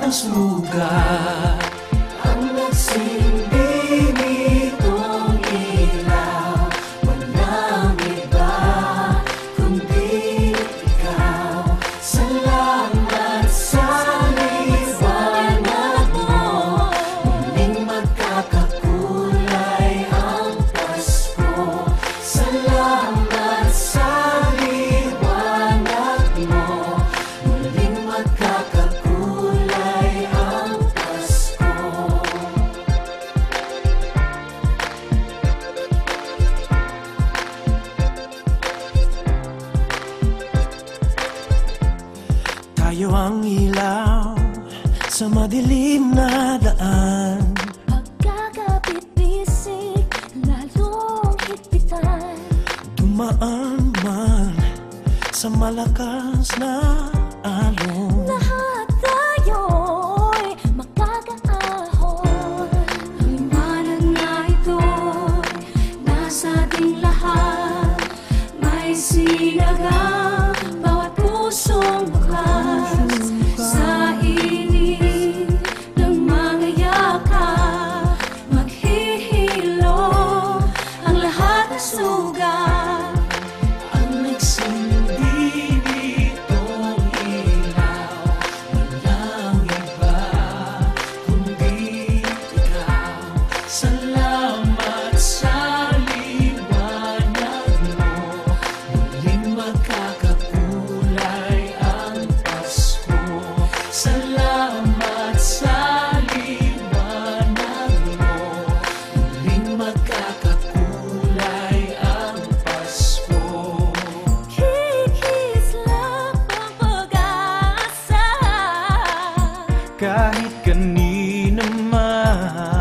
ng sugat. Ang nagsilbi nitong ilaw, walang iba kundi ikaw. Salamat sa liwanag mo, muling magkakakulay ang Pasko. Salamat sa liwanag mo, muling magkakakulay ang Pasko. Tayo ang ilaw sa madilim na daan. Pagkakapit-bisig, lalong higpitan. Dumaan man sa malakas na alon. Lahat tayo'y magkakaahon. Ang liwanag na ito'y nasa ating lahat. May sinagang bawat pusong bukas. Sa init ng mga yakap, maghihilom ang lahat na sugat. Ang nagsilbi nitong ilaw, walang iba kundi ikaw. Salamat sa liwanag mo, muling magkakakulay ang Pasko. Salamat sa liwanag mo, muling magkakakulay ang Pasko. Kikislap ang pag-asa. Kahit kanino man